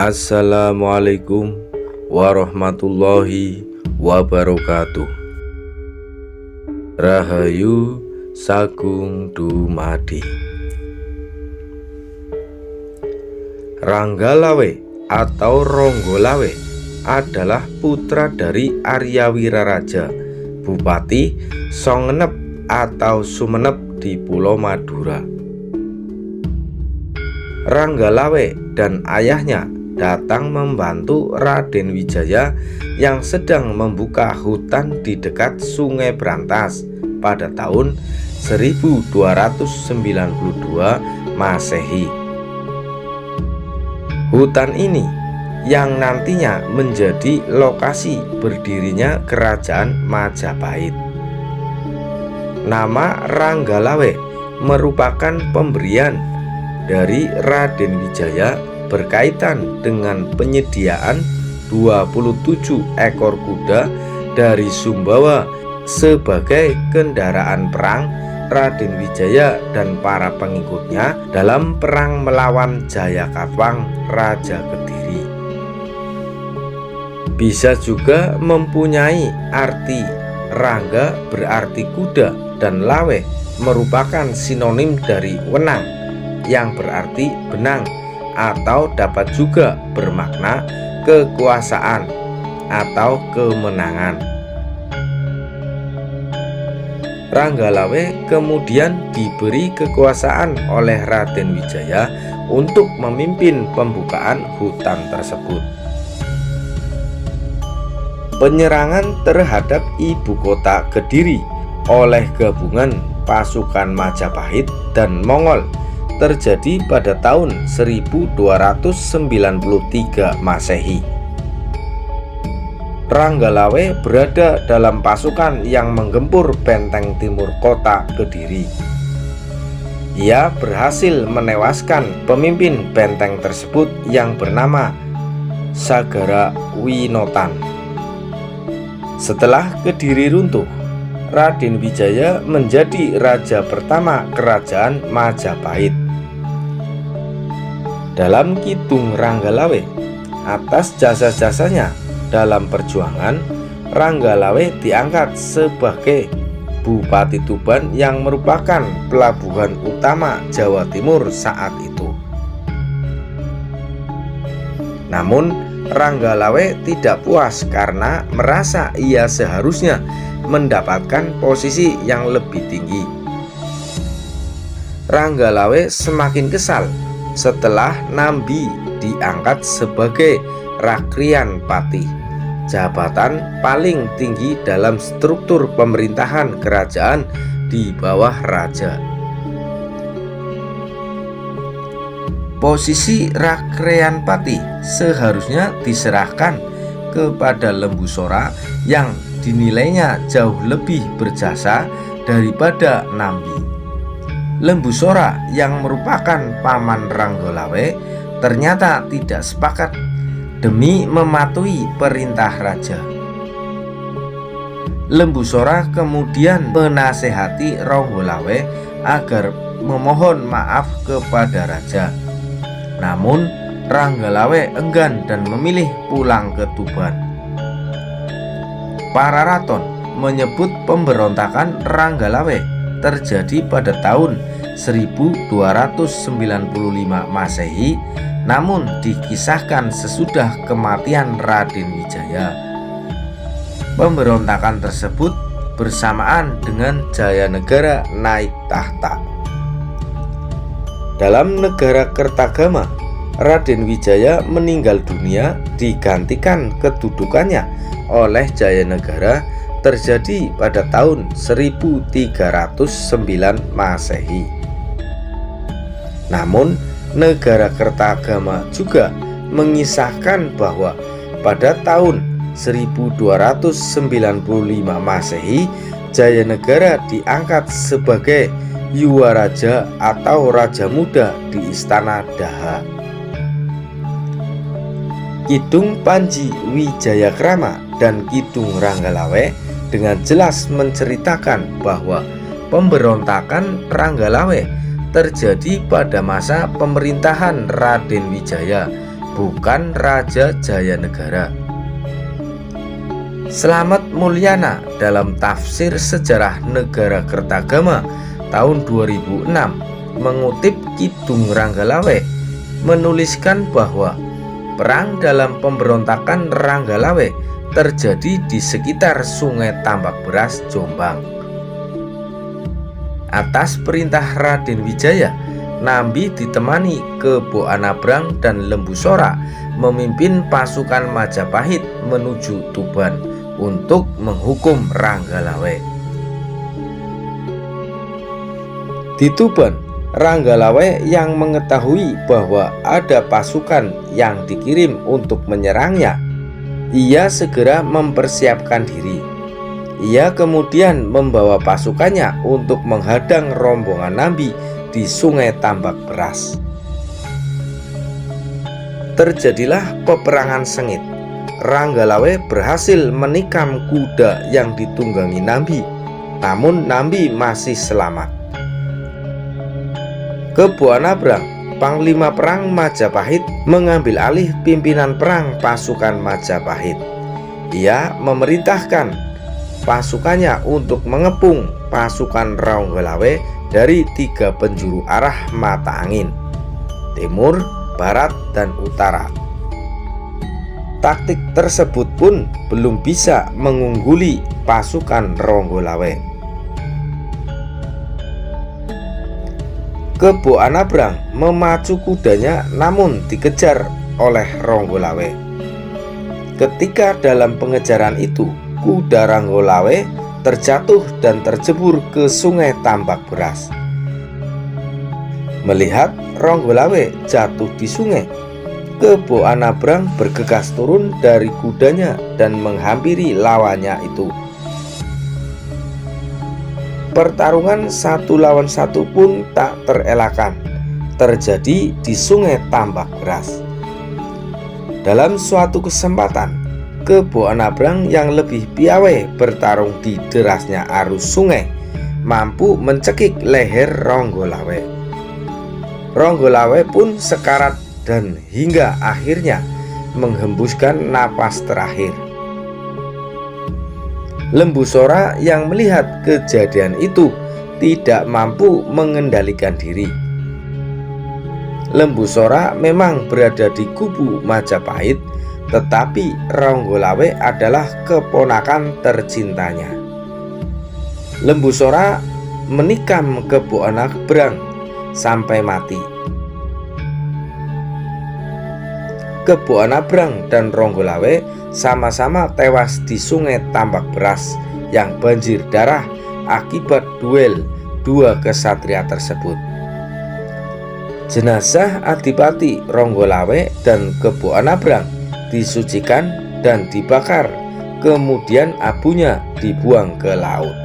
Assalamualaikum warahmatullahi wabarakatuh. Rahayu Sagung Dumadi. Ranggalawe atau Ronggolawe adalah putra dari Arya Wiraraja, Bupati Songenep atau Sumenep di Pulau Madura. Ranggalawe dan ayahnya datang membantu Raden Wijaya yang sedang membuka hutan di dekat Sungai Brantas pada tahun 1292 Masehi. Hutan ini yang nantinya menjadi lokasi berdirinya Kerajaan Majapahit. Nama Ranggalawe merupakan pemberian dari Raden Wijaya berkaitan dengan penyediaan 27 ekor kuda dari Sumbawa sebagai kendaraan perang Raden Wijaya dan para pengikutnya dalam perang melawan Jayakatwang Raja Kediri. Bisa juga mempunyai arti rangga berarti kuda dan lawe merupakan sinonim dari wenang yang berarti benang, atau dapat juga bermakna kekuasaan atau kemenangan. Ranggalawe kemudian diberi kekuasaan oleh Raden Wijaya untuk memimpin pembukaan hutan tersebut. Penyerangan terhadap ibu kota Kediri oleh gabungan pasukan Majapahit dan Mongol terjadi pada tahun 1293 Masehi. Ranggalawe berada dalam pasukan yang menggempur benteng timur kota Kediri. Ia berhasil menewaskan pemimpin benteng tersebut yang bernama Sagara Winotan. Setelah Kediri runtuh, Raden Wijaya menjadi raja pertama Kerajaan Majapahit. Dalam Kidung Ranggalawe, atas jasa-jasanya dalam perjuangan, Ranggalawe diangkat sebagai Bupati Tuban yang merupakan pelabuhan utama Jawa Timur saat itu. Namun Ranggalawe tidak puas karena merasa ia seharusnya mendapatkan posisi yang lebih tinggi. Ranggalawe semakin kesal setelah Nambi diangkat sebagai Rakrian Pati, jabatan paling tinggi dalam struktur pemerintahan kerajaan di bawah raja. Posisi Rakrian Pati seharusnya diserahkan kepada Lembu Sora yang dinilainya jauh lebih berjasa daripada Nambi. Lembu Sora yang merupakan paman Ranggalawe ternyata tidak sepakat demi mematuhi perintah raja. Lembu Sora kemudian menasehati Ronggolawe agar memohon maaf kepada raja. Namun Ranggalawe enggan dan memilih pulang ke Tuban. Para raton menyebut pemberontakan Ranggalawe terjadi pada tahun 1295 Masehi, namun dikisahkan sesudah kematian Raden Wijaya. Pemberontakan tersebut bersamaan dengan Jayanegara naik tahta. Dalam negara Kertagama, Raden Wijaya meninggal dunia digantikan kedudukannya oleh Jayanegara terjadi pada tahun 1309 Masehi. Namun negara Kertagama juga mengisahkan bahwa pada tahun 1295 Masehi Jayanegara diangkat sebagai Yuwaraja atau Raja Muda di Istana Daha. Kidung Panji Wijayakrama dan Kidung Ranggalawe dengan jelas menceritakan bahwa pemberontakan Ranggalawe terjadi pada masa pemerintahan Raden Wijaya bukan Raja Jayanegara. Slamet Mulyana dalam tafsir Sejarah Negara Kertagama tahun 2006 mengutip Kidung Ranggalawe menuliskan bahwa perang dalam pemberontakan Ranggalawe terjadi di sekitar Sungai Tambak Beras, Jombang. Atas perintah Raden Wijaya, Nambi ditemani Kebo Anabrang dan Lembu Sora memimpin pasukan Majapahit menuju Tuban untuk menghukum Ranggalawe. Di Tuban, Ranggalawe yang mengetahui bahwa ada pasukan yang dikirim untuk menyerangnya, ia segera mempersiapkan diri. Ia kemudian membawa pasukannya untuk menghadang rombongan Nambi di Sungai Tambak Beras. Terjadilah peperangan sengit. Ranggalawe berhasil menikam kuda yang ditunggangi Nambi, namun Nambi masih selamat. Kebo Anabrang, Panglima Perang Majapahit, mengambil alih pimpinan perang pasukan Majapahit. Ia memerintahkan pasukannya untuk mengepung pasukan Ranggalawe dari 3 penjuru arah mata angin: timur, barat, dan utara. Taktik tersebut pun belum bisa mengungguli pasukan Ranggalawe. Kebo Anabrang memacu kudanya namun dikejar oleh Ranggalawe. Ketika dalam pengejaran itu, kuda Ranggalawe terjatuh dan terjebur ke Sungai Tambak Beras. Melihat Ranggalawe jatuh di sungai, Kebo Anabrang bergegas turun dari kudanya dan menghampiri lawannya itu. Pertarungan 1 lawan 1 pun tak terelakkan terjadi di Sungai Tambak Beras. Dalam suatu kesempatan, Kebo Anabrang yang lebih piawai bertarung di derasnya arus sungai mampu mencekik leher Ranggalawe. Ranggalawe pun sekarat dan hingga akhirnya menghembuskan napas terakhir. Lembu Sora yang melihat kejadian itu tidak mampu mengendalikan diri. Lembu Sora memang berada di kubu Majapahit, tetapi Ranggalawe adalah keponakan tercintanya. Lembu Sora menikam Kebo Anabrang sampai mati. Kebo Anabrang dan Ranggalawe sama-sama tewas di Sungai Tambak Beras yang banjir darah akibat duel 2 kesatria tersebut. Jenazah Adipati Ranggalawe dan Kebo Anabrang disucikan dan dibakar, kemudian abunya dibuang ke laut.